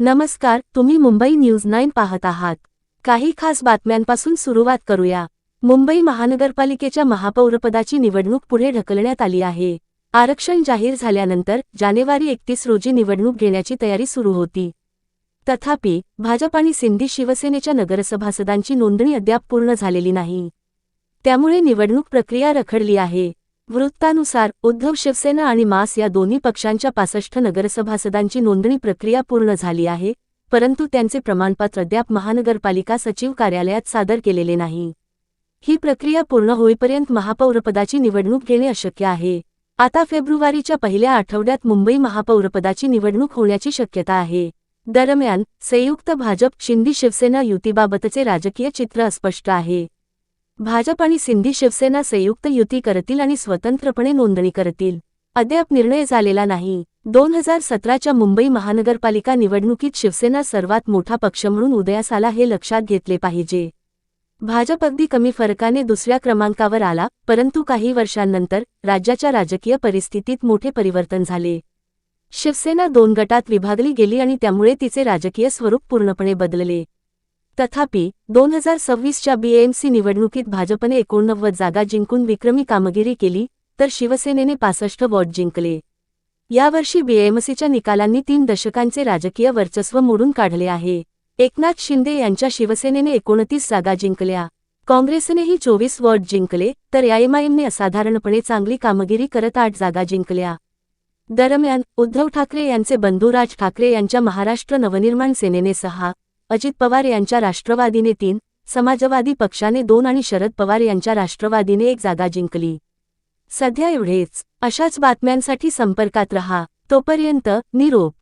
नमस्कार, तुम्ही मुंबई न्यूज 9 पाहत आहात। काही खास बातम्यांपासून सुरुवात करूया। मुंबई महानगरपालिकेच्या महापौरपदाची निवडणूक पुढे ढकलण्यात आली आहे। आरक्षण जाहीर झाल्यानंतर जानेवारी 31 रोजी निवडणूक घेण्याची तयारी सुरू होती। तथापि, भाजप आणि सिंधी शिवसेनेच्या नगरसभासदांची नोंदणी अद्याप पूर्ण झालेली नाही। त्यामुळे निवडणूक प्रक्रिया रखडली आहे। वृत्तानुसार, उद्धव शिवसेना आणि मास या दोन्ही पक्षांच्या 65 नगरसभासदांची नोंदणी प्रक्रिया पूर्ण झाली आहे, परंतु त्यांचे प्रमाणपत्र अद्याप महानगरपालिका सचिव कार्यालयात सादर केलेले नाही। ही प्रक्रिया पूर्ण होईपर्यंत महापौरपदाची निवडणूक घेणे अशक्य आहे। आता फेब्रुवारीच्या पहिल्या आठवड्यात मुंबई महापौरपदाची निवडणूक होण्याची शक्यता आहे। दरम्यान, संयुक्त भाजप-शिंदी शिवसेना युतीबाबतचे राजकीय चित्र अस्पष्ट आहे। भाजप आणि सिंधी शिवसेना संयुक्त युती करतील आणि स्वतंत्रपणे नोंदणी करतील। अद्याप निर्णय झालेला नाही। 2017च्या मुंबई महानगरपालिका निवडणुकीत शिवसेना सर्वात मोठा पक्ष म्हणून उदयास आला हे लक्षात घेतले पाहिजे। भाजप अगदी कमी फरकाने दुसऱ्या क्रमांकावर आला, परंतु काही वर्षांनंतर राज्याच्या राजकीय परिस्थितीत मोठे परिवर्तन झाले। शिवसेना 2 गटात विभागली गेली आणि त्यामुळे तिचे राजकीय स्वरूप पूर्णपणे बदलले। तथापि, 2026च्या बीएमसी निवडणुकीत भाजपने 89 जागा जिंकून विक्रमी कामगिरी केली, तर शिवसेनेने 65 वॉर्ड जिंकले। यावर्षी बीएमसीच्या निकालांनी 3 दशकांचे राजकीय वर्चस्व मोडून काढले आहे। एकनाथ शिंदे यांच्या शिवसेनेने 29 जागा जिंकल्या। काँग्रेसनेही 24 वॉर्ड जिंकले, तर एमआयएमने असाधारणपणे चांगली कामगिरी करत 8 जागा जिंकल्या। दरम्यान, उद्धव ठाकरे यांचे बंधू राज ठाकरे यांच्या महाराष्ट्र नवनिर्माण सेनेने 6, अजित पवार यांच्या राष्ट्रवादीने 3, समाजवादी पक्षाने 2 आणि शरद पवार यांच्या राष्ट्रवादीने 1 जागा जिंकली। सध्या एवढेच। अशाच बातम्यांसाठी संपर्कात रहा। तोपर्यंत, निरोप।